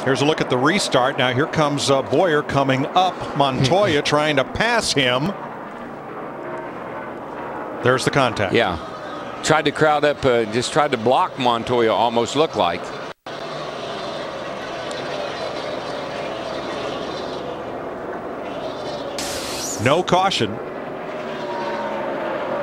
Here's a look at the restart. Now here comes Boyer coming up. Montoya trying to pass him. There's the contact. Yeah. Tried to crowd up, just tried to block Montoya, almost looked like. No caution.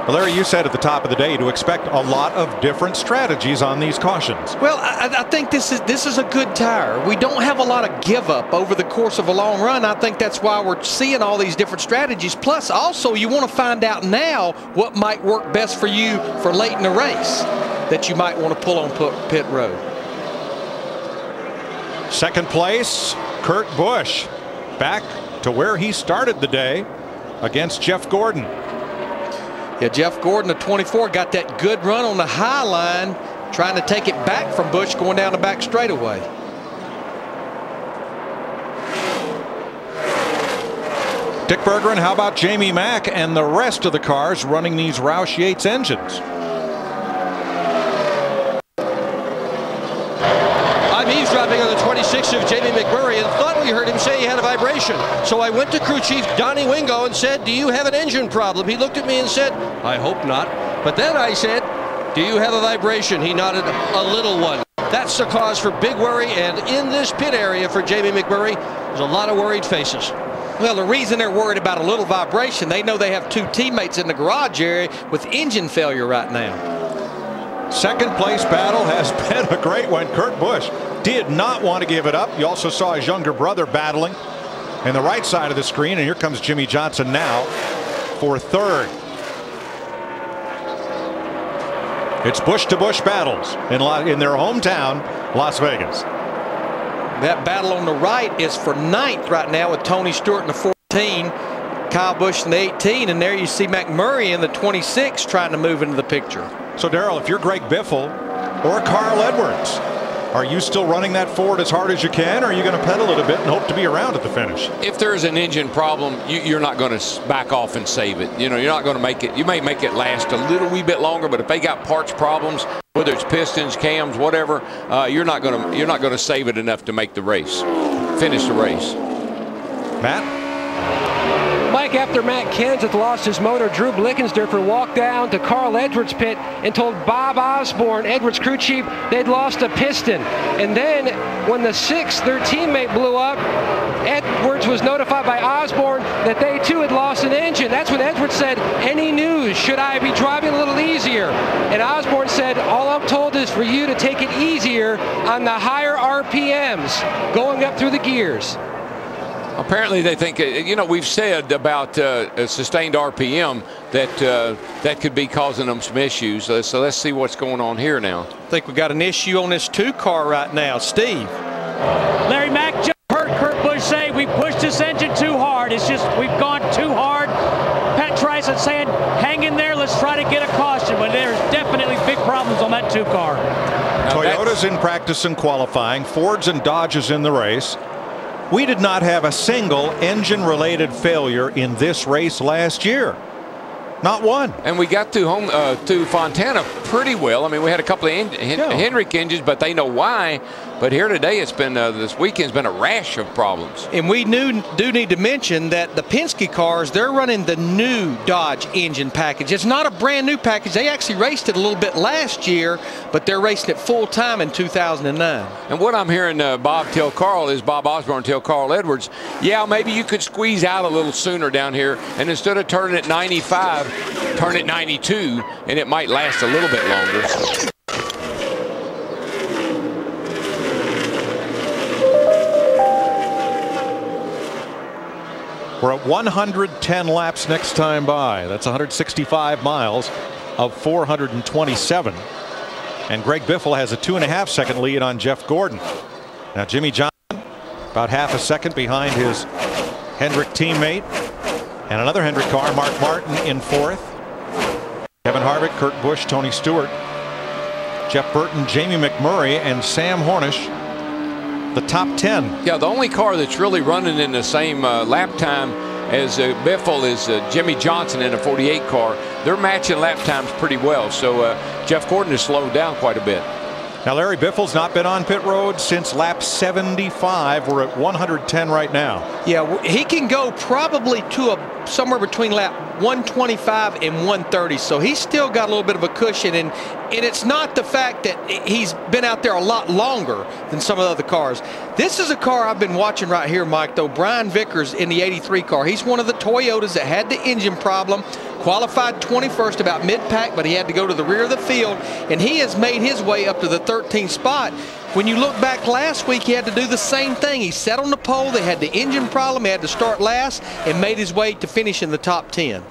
Well, Larry, you said at the top of the day to expect a lot of different strategies on these cautions. Well, I think this is a good tire. We don't have a lot of give up over the course of a long run. I think that's why we're seeing all these different strategies. Plus, also, you want to find out now what might work best for you for late in the race that you might want to pull on pit road. Second place, Kurt Busch, back to where he started the day against Jeff Gordon. Yeah, Jeff Gordon, the 24, got that good run on the high line, trying to take it back from Busch going down the back straightaway. Dick Bergeron, how about Jamie Mack and the rest of the cars running these Roush Yates engines? I'm eavesdropping on the 26 of Jamie McMurray and thought we heard him say he had a vibration. So I went to crew chief Donnie Wingo and said, do you have an engine problem? He looked at me and said, I hope not. But then I said, do you have a vibration? He nodded, a little one. That's the cause for big worry, and in this pit area for Jamie McMurray, there's a lot of worried faces. Well, the reason they're worried about a little vibration, they know they have two teammates in the garage area with engine failure right now. Second place battle has been a great one. Kurt Busch did not want to give it up. You also saw his younger brother battling in the right side of the screen, and here comes Jimmy Johnson now for third. It's Busch to Busch battles in their hometown, Las Vegas. That battle on the right is for ninth right now with Tony Stewart in the 14, Kyle Busch in the 18, and there you see McMurray in the 26 trying to move into the picture. So, Darrell, if you're Greg Biffle or Carl Edwards, are you still running that Ford as hard as you can, or are you going to pedal it a bit and hope to be around at the finish? If there's an engine problem, you're not going to back off and save it. You know, you're not going to make it. You may make it last a little wee bit longer, but if they got parts problems, whether it's pistons, cams, whatever, you're not going to save it enough to make the race, finish the race. Matt? Mike, after Matt Kenseth lost his motor, Drew Blickensderfer walked down to Carl Edwards' pit and told Bob Osborne, Edwards' crew chief, they'd lost a piston. And then when the sixth, their teammate blew up, Edwards was notified by Osborne that they too had lost an engine. That's when Edwards said, any news? Should I be driving a little easier? And Osborne said, all I'm told is for you to take it easier on the higher RPMs going up through the gears. Apparently they think, you know, we've said about a sustained RPM that could be causing them some issues. So let's see what's going on here now. I think we've got an issue on this 2 car right now. Steve. Larry Mack just heard Kurt Busch say we pushed this engine too hard. It's just we've gone too hard. Pat Trice saying hang in there, let's try to get a caution. But there's definitely big problems on that 2 car. Toyota's in practice and qualifying. Ford's and Dodge's in the race. We did not have a single engine-related failure in this race last year. Not one. And we got to Fontana pretty well. I mean, we had a couple of Hendrick engines, but they know why. But here today, it's been this weekend's been a rash of problems. And we do need to mention that the Penske cars, they're running the new Dodge engine package. It's not a brand new package. They actually raced it a little bit last year, but they're racing it full time in 2009. And what I'm hearing Bob Osborne tell Carl Edwards, yeah, maybe you could squeeze out a little sooner down here, and instead of turning at 95, turn it 92, and it might last a little bit longer. We're at 110 laps next time by. That's 165 miles of 427. And Greg Biffle has a 2.5 second lead on Jeff Gordon. Now Jimmy Johnson about half a second behind his Hendrick teammate. And another Hendrick car, Mark Martin in 4th. Kevin Harvick, Kurt Busch, Tony Stewart, Jeff Burton, Jamie McMurray, and Sam Hornish. The top 10. Yeah, the only car that's really running in the same lap time as Biffle is Jimmy Johnson in a 48 car. They're matching lap times pretty well. So Jeff Gordon has slowed down quite a bit. Now, Larry Biffle's not been on pit road since lap 75. We're at 110 right now. Yeah, he can go probably to somewhere between lap 125 and 130. So he's still got a little bit of a cushion. And it's not the fact that he's been out there a lot longer than some of the other cars. This is a car I've been watching right here, Mike, though. Brian Vickers in the 83 car. He's one of the Toyotas that had the engine problem. Qualified 21st about mid-pack, but he had to go to the rear of the field, and he has made his way up to the 13th spot. When you look back last week, he had to do the same thing. He sat on the pole. They had the engine problem. He had to start last and made his way to finish in the top 10.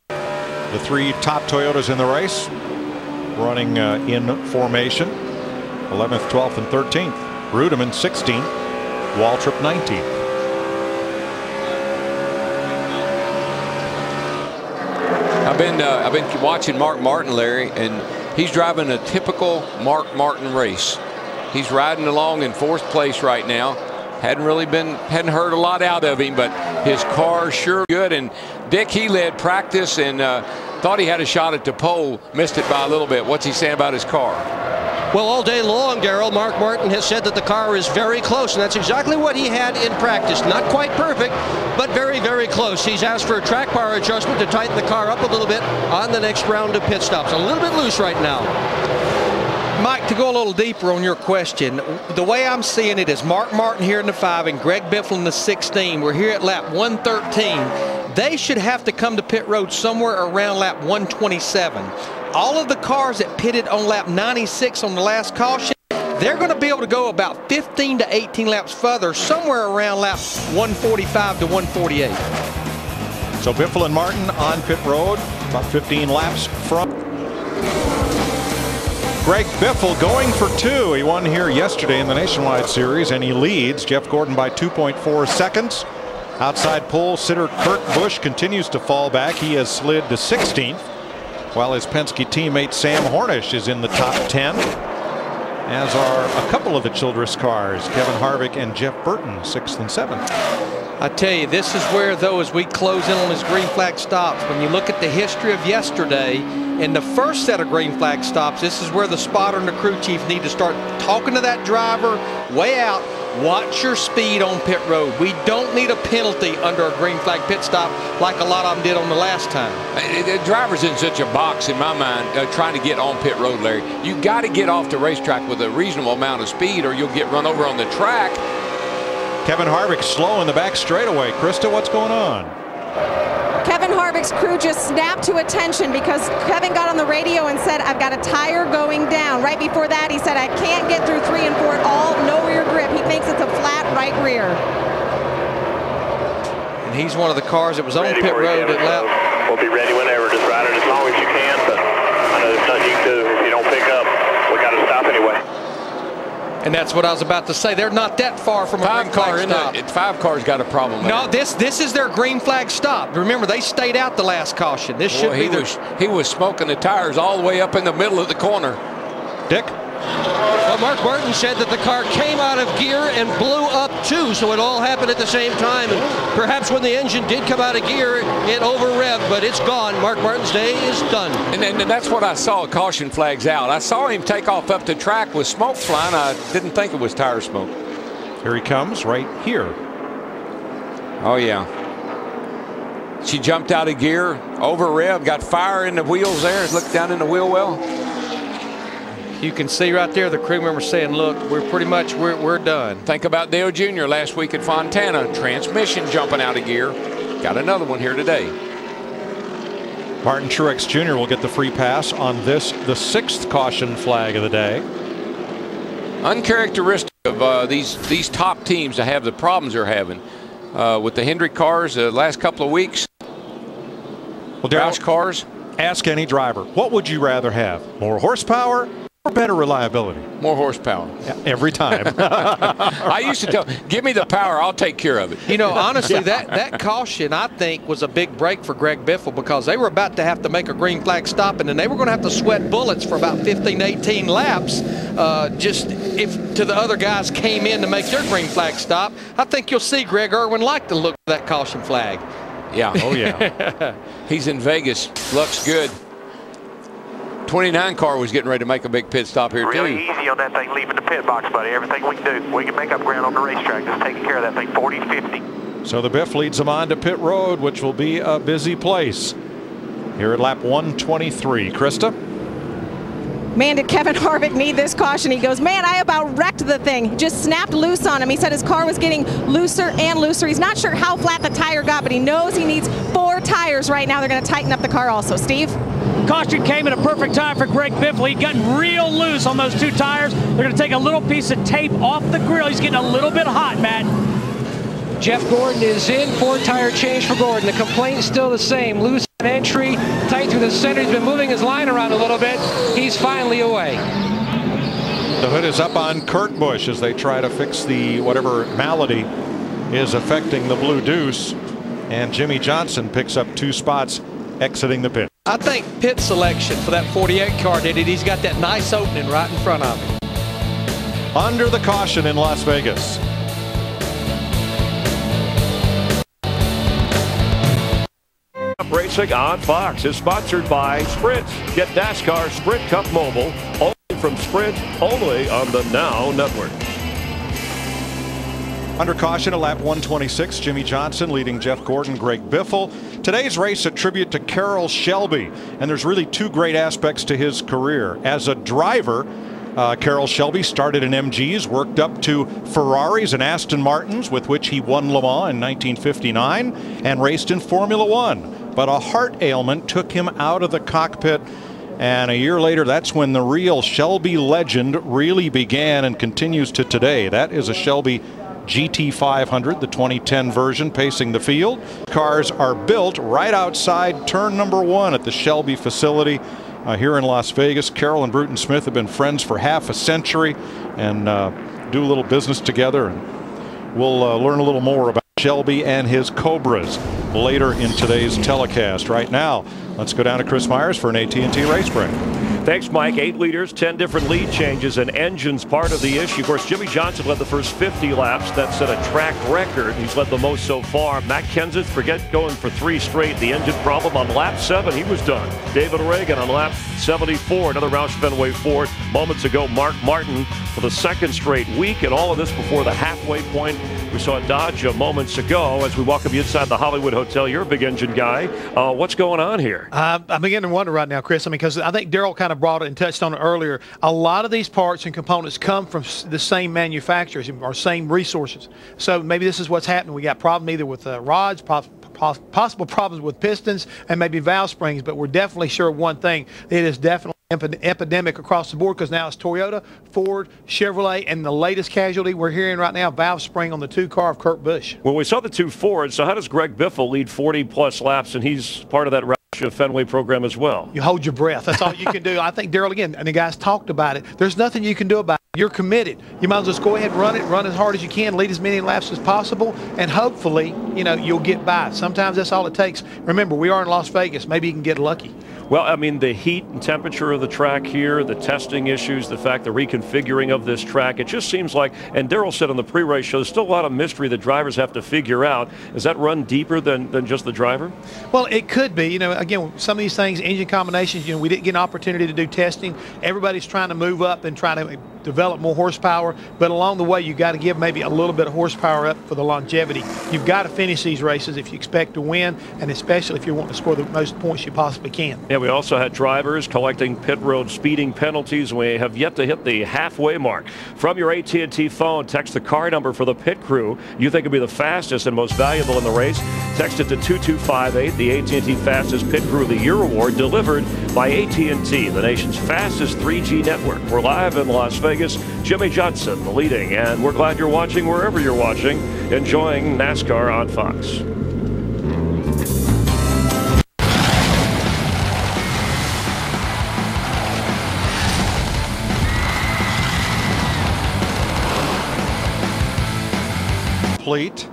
The three top Toyotas in the race running in formation. 11th, 12th, and 13th. Rudeman 16th. Waltrip 19th. I've been watching Mark Martin, Larry, and he's driving a typical Mark Martin race. He's riding along in 4th place right now. Hadn't heard a lot out of him, but his car's sure good. And Dick, he led practice and thought he had a shot at the pole, missed it by a little bit. What's he saying about his car? Well, all day long, Darrell, Mark Martin has said that the car is very close, and that's exactly what he had in practice. Not quite perfect, but very, very close. He's asked for a track bar adjustment to tighten the car up a little bit on the next round of pit stops. A little bit loose right now. Mike, to go a little deeper on your question, the way I'm seeing it is Mark Martin here in the 5 and Greg Biffle in the 16. We're here at lap 113. They should have to come to pit road somewhere around lap 127. All of the cars that pitted on lap 96 on the last caution, they're going to be able to go about 15 to 18 laps further, somewhere around lap 145 to 148. So Biffle and Martin on pit road, about 15 laps from. Greg Biffle going for 2. He won here yesterday in the Nationwide Series, and he leads Jeff Gordon by 2.4 seconds. Outside pole sitter Kurt Busch continues to fall back. He has slid to 16th, while his Penske teammate Sam Hornish is in the top 10, as are a couple of the Childress cars, Kevin Harvick and Jeff Burton, 6th and 7th. I tell you, this is where, though, as we close in on his green flag stops, when you look at the history of yesterday, in the first set of green flag stops, this is where the spotter and the crew chief need to start talking to that driver way out. Watch your speed on pit road. We don't need a penalty under a green flag pit stop like a lot of them did on the last time. The driver's in such a box in my mind trying to get on pit road, Larry. You got to get off the racetrack with a reasonable amount of speed or you'll get run over on the track. Kevin Harvick slow in the back straightaway. Krista, what's going on? Kevin Harvick's crew just snapped to attention because Kevin got on the radio and said, I've got a tire going down. Right before that, he said, I can't get through 3 and 4 at all. No rear grip. He thinks it's a flat right rear. And he's one of the cars that was on pit road at lap. We'll be ready whenever. Just ride it as long as you can. But I know there's nothing you can do. If you don't pick up, we got to stop anyway. And that's what I was about to say. They're not that far from a green flag stop. 5 cars got a problem. No, this is their green flag stop. Remember, they stayed out the last caution. This should be he was smoking the tires all the way up in the middle of the corner. Dick? Well, Mark Martin said that the car came out of gear and blew up too, so it all happened at the same time. And perhaps when the engine did come out of gear, it over-revved, but it's gone. Mark Martin's day is done. And that's what I saw, caution flags out. I saw him take off up the track with smoke flying. I didn't think it was tire smoke. Here he comes right here. Oh, yeah. She jumped out of gear, over-revved, got fire in the wheels there. Looked down in the wheel well. You can see right there the crew member saying, look, we're done. Think about Dale Jr. last week at Fontana. Transmission jumping out of gear. Got another one here today. Martin Truex Jr. will get the free pass on this, the 6th caution flag of the day. Uncharacteristic of these top teams to have the problems they're having with the Hendrick cars the last couple of weeks. Well, Roush cars. Ask any driver, what would you rather have? More horsepower or better reliability? More horsepower. Yeah, every time. I used to tell, give me the power, I'll take care of it. You know, honestly, that caution, I think, was a big break for Greg Biffle because they were about to have to make a green flag stop, and then they were going to have to sweat bullets for about 15 to 18 laps just if the other guys came in to make their green flag stop. I think you'll see Greg Irwin like the look of that caution flag. Yeah. Oh, yeah. He's in Vegas. Looks good. 29 car was getting ready to make a big pit stop here, really too. Easy on that thing, leaving the pit box, buddy. Everything we can do. We can make up ground on the racetrack. Just taking care of that thing 40-50. So the Biff leads them on to pit road, which will be a busy place here at lap 123. Krista? Man, did Kevin Harvick need this caution. He goes, man, I about wrecked the thing. Just snapped loose on him. He said his car was getting looser and looser. He's not sure how flat the tire got, but he knows he needs 4 tires right now. They're going to tighten up the car also. Steve? Caution came at a perfect time for Greg Biffle. He'd gotten real loose on those 2 tires. They're going to take a little piece of tape off the grill. He's getting a little bit hot, Matt. Jeff Gordon is in. 4 tire change for Gordon. The complaint's still the same. Loose on entry, tight through the center. He's been moving his line around a little bit. He's finally away. The hood is up on Kurt Busch as they try to fix the whatever malady is affecting the Blue Deuce. And Jimmy Johnson picks up 2 spots exiting the pit. I think pit selection for that 48 car did it. He's got that nice opening right in front of him. Under the caution in Las Vegas. Racing on Fox is sponsored by Sprint. Get NASCAR Sprint Cup Mobile only from Sprint, only on the Now Network. Under caution at lap 126, Jimmy Johnson leading Jeff Gordon, Greg Biffle. Today's race a tribute to Carroll Shelby, and there's really 2 great aspects to his career. As a driver, Carroll Shelby started in MGs, worked up to Ferraris and Aston Martins, with which he won Le Mans in 1959 and raced in Formula One. But a heart ailment took him out of the cockpit, and a year later, that's when the real Shelby legend really began and continues to today. That is a Shelby GT500, the 2010 version, pacing the field. Cars are built right outside turn number 1 at the Shelby facility here in Las Vegas. Carroll and Bruton Smith have been friends for half a century and do a little business together. And we'll learn a little more about Shelby and his Cobras later in today's telecast. Right now, let's go down to Chris Myers for an AT&T race break. Thanks, Mike. 8 leaders, 10 different lead changes, and engines part of the issue. Of course, Jimmy Johnson led the first 50 laps. That set a track record. He's led the most so far. Matt Kenseth, forget going for 3 straight. The engine problem on lap 7, he was done. David Reagan on lap 74, another Roush Fenway Ford. Moments ago, Mark Martin for the 2nd straight week, and all of this before the halfway point. We saw Dodge moments ago as we welcome you inside the Hollywood Hotel. You're a big engine guy. What's going on here? I'm beginning to wonder right now, Chris. I mean, because I think Darrell kind of brought it and touched on it earlier. A lot of these parts and components come from the same manufacturers or same resources. So maybe this is what's happening. We got problem either with rods, possible problems with pistons, and maybe valve springs. But we're definitely sure of one thing. It is definitely epidemic across the board, because now it's Toyota, Ford, Chevrolet, and the latest casualty we're hearing right now, valve spring on the 2 car of Kurt Busch. Well, we saw the 2 Fords, so how does Greg Biffle lead 40-plus laps, and he's part of that Roush Fenway program as well? You hold your breath. That's all you can do. I think Darrell, again, and the guys talked about it, there's nothing you can do about it. You're committed. You might as well just go ahead and run it, run as hard as you can, lead as many laps as possible, and hopefully, you'll get by. Sometimes that's all it takes. Remember, we are in Las Vegas. Maybe you can get lucky. Well, I mean, the heat and temperature of the track here, the testing issues, the fact the reconfiguring of this track, it just seems like, and Darrell said on the pre-race show, there's still a lot of mystery that drivers have to figure out. Does that run deeper than just the driver? Well, it could be. Again, some of these things, engine combinations, we didn't get an opportunity to do testing. Everybody's trying to move up and try to develop more horsepower, but along the way, you got to give maybe a little bit of horsepower up for the longevity. You've got to finish these races if you expect to win, and especially if you want to score the most points you possibly can. Yeah, we also had drivers collecting pit road speeding penalties. We have yet to hit the halfway mark. From your AT&T phone, text the car number for the pit crew you think will be the fastest and most valuable in the race. Text it to 2258. The AT&T Fastest Pit Crew of the Year award delivered by AT&T, the nation's fastest 3G network. We're live in Las Vegas. Jimmy Johnson, the leading, and we're glad you're watching wherever you're watching, enjoying NASCAR on Fox. Complete.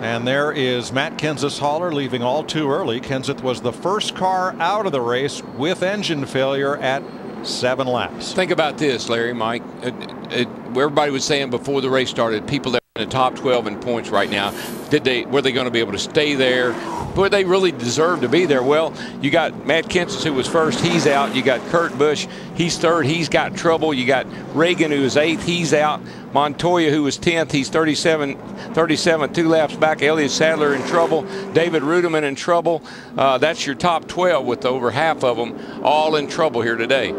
And there is Matt Kenseth's hauler leaving all too early. Kenseth was the first car out of the race with engine failure at 7 laps. Think about this, Larry, Mike. Everybody was saying before the race started, people that in the top 12 in points right now. Were they going to be able to stay there? But they really deserve to be there. Well, you got Matt Kenseth, who was first. He's out. You got Kurt Busch. He's third. He's got trouble. You got Reagan, who is eighth. He's out. Montoya, who was 10th. He's 37, 2 laps back. Elliott Sadler in trouble. David Rudiman in trouble. That's your top 12 with over half of them all in trouble here today.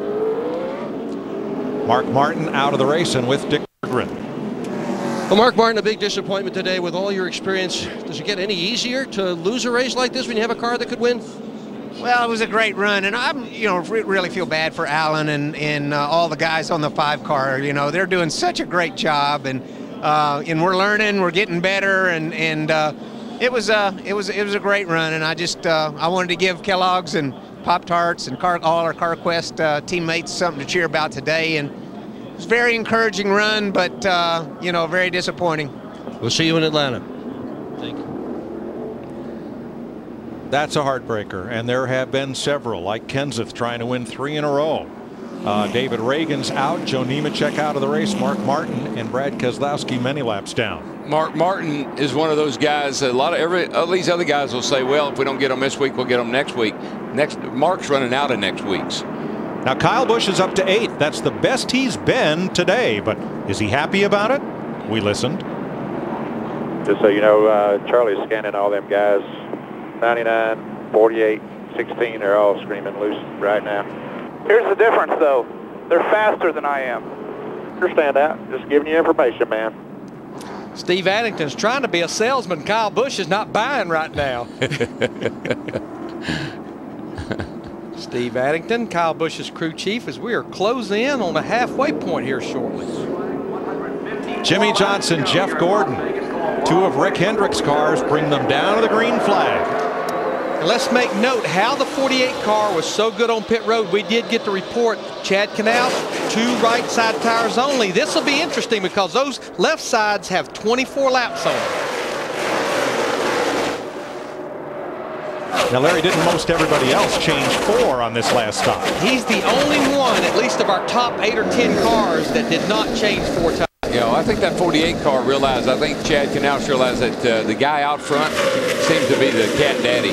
Mark Martin out of the race and with Dick Berggren. Well, Mark Martin, a big disappointment today. With all your experience, does it get any easier to lose a race like this when you have a car that could win? Well, it was a great run, and I'm, really feel bad for Alan and all the guys on the 5 car. They're doing such a great job, and we're learning, we're getting better, and it was a great run. And I wanted to give Kellogg's and Pop-Tarts and all our CarQuest teammates something to cheer about today. And it was a very encouraging run, but very disappointing. We'll see you in Atlanta. Thank you. That's a heartbreaker, and there have been several, like Kenseth trying to win 3 in a row. David Reagan's out, Joe Nemechek out of the race, Mark Martin and Brad Keselowski many laps down. Mark Martin is one of those guys. All these other guys will say, well, if we don't get them this week, we'll get them next week. Mark's running out of next week's. Now Kyle Busch is up to 8th. That's the best he's been today, but is he happy about it? We listened. Just so you know, Charlie's scanning all them guys. 99, 48, 16, they're all screaming loose right now. Here's the difference, though. They're faster than I am. Understand that. Just giving you information, man. Steve Addington's trying to be a salesman. Kyle Busch is not buying right now. Steve Addington, Kyle Busch's crew chief, as we are closing in on the halfway point here shortly. Jimmie Johnson, Jeff Gordon, 2 of Rick Hendrick's cars bring them down to the green flag. And let's make note how the 48 car was so good on pit road. We did get the report, Chad Canal, 2 right side tires only. This will be interesting because those left sides have 24 laps on them. Now, Larry, didn't most everybody else change 4 on this last stop? He's the only one, at least of our top 8 or 10 cars, that did not change 4 times. I think that 48 car realized, I think Chad Knaus realized that the guy out front seems to be the cat daddy.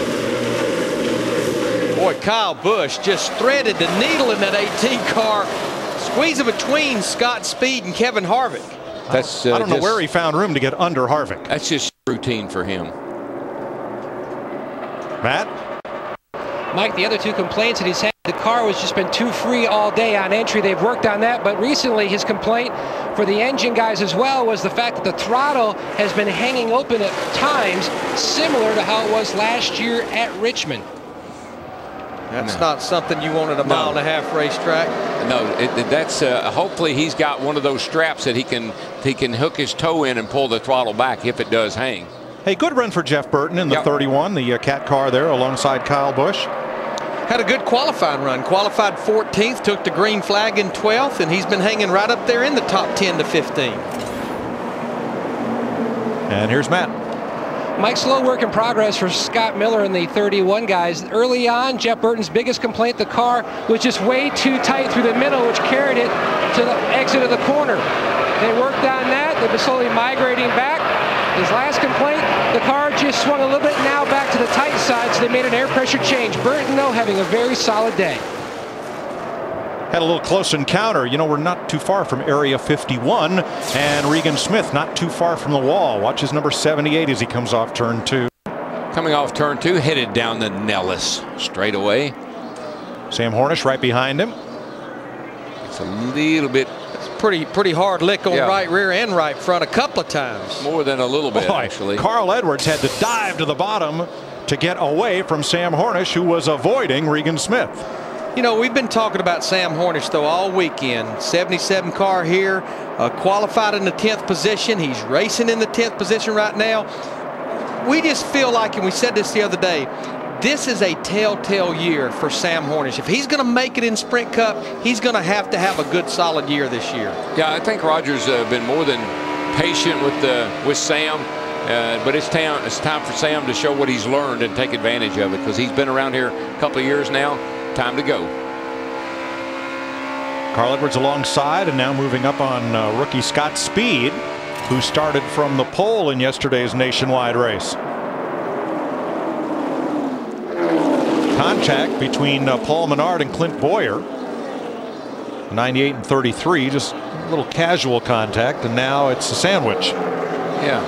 Boy, Kyle Busch just threaded the needle in that 18 car, squeezing between Scott Speed and Kevin Harvick. I don't know where he found room to get under Harvick. That's just routine for him. Matt? Mike, the other 2 complaints that he's had, the car has just been too free all day on entry. They've worked on that, but recently his complaint for the engine guys as well was the fact that the throttle has been hanging open at times, similar to how it was last year at Richmond. That's not something you want at a mile-and-a-half racetrack. No, that's hopefully he's got one of those straps that he can hook his toe in and pull the throttle back if it does hang. Hey, good run for Jeff Burton in the 31, the cat car there alongside Kyle Busch. Had a good qualifying run. Qualified 14th, took the green flag in 12th, and he's been hanging right up there in the top 10 to 15. And here's Matt. Mike, slow work in progress for Scott Miller and the 31 guys. Early on, Jeff Burton's biggest complaint, the car was just way too tight through the middle, which carried it to the exit of the corner. They worked on that. They've been slowly migrating back. His last complaint, the car just swung a little bit now back to the tight side, so they made an air pressure change. Burton, though, having a very solid day. Had a little close encounter. We're not too far from Area 51, and Regan Smith not too far from the wall. Watch his number 78 as he comes off turn 2. Coming off turn 2, headed down the Nellis straight away. Sam Hornish right behind him. It's a little bit. Pretty hard lick on right rear and right front a couple of times. More than a little bit, actually. Carl Edwards had to dive to the bottom to get away from Sam Hornish, who was avoiding Regan Smith. We've been talking about Sam Hornish, though, all weekend. 77 car here, qualified in the 10th position. He's racing in the 10th position right now. We just feel like, and we said this the other day, this is a telltale year for Sam Hornish. If he's going to make it in Sprint Cup, he's going to have a good solid year this year. Yeah, I think Roger's been more than patient with Sam, but it's time for Sam to show what he's learned and take advantage of it, because he's been around here a couple of years now. Time to go. Carl Edwards alongside, and now moving up on rookie Scott Speed. who started from the pole in yesterday's nationwide race. Contact between Paul Menard and Clint Boyer. 98 and 33, just a little casual contact, and now it's a sandwich. Yeah.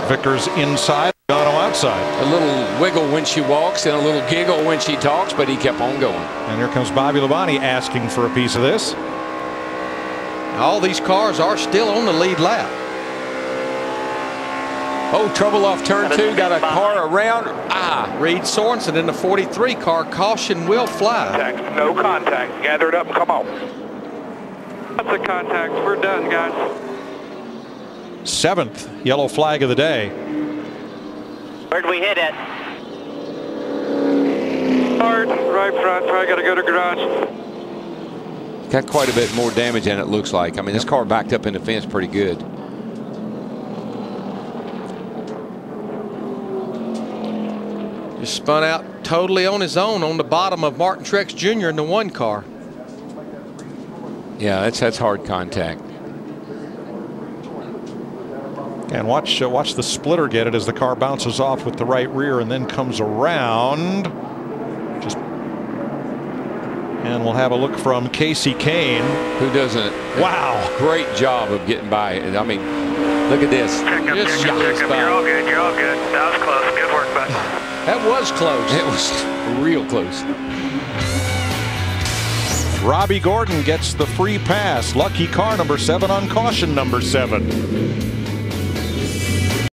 Vickers inside, Logano outside. A little wiggle when she walks and a little giggle when she talks, but he kept on going. And here comes Bobby Labonte asking for a piece of this. All these cars are still on the lead lap. Oh, trouble off turn 2. Got a car around. Reed Sorensen in the 43 car. Caution will fly. Contact. No contact. Gather it up and come on. That's a contact. We're done, guys. 7th yellow flag of the day. Where'd we hit it? Hard, right front. Probably got to go to garage. Got quite a bit more damage than it looks like. I mean, this car backed up in the fence pretty good. Just spun out totally on his own on the bottom of Martin Truex Jr. in the 1 car. Yeah, that's hard contact. And watch the splitter get it as the car bounces off with the right rear and then comes around. And we'll have a look from Casey Kane, who does a great job of getting by. I mean, look at this. Check up. You're all good. You're all good. That was close. Good work, bud. That was close. It was real close. Robbie Gordon gets the free pass. Lucky car number 7 on caution number 7.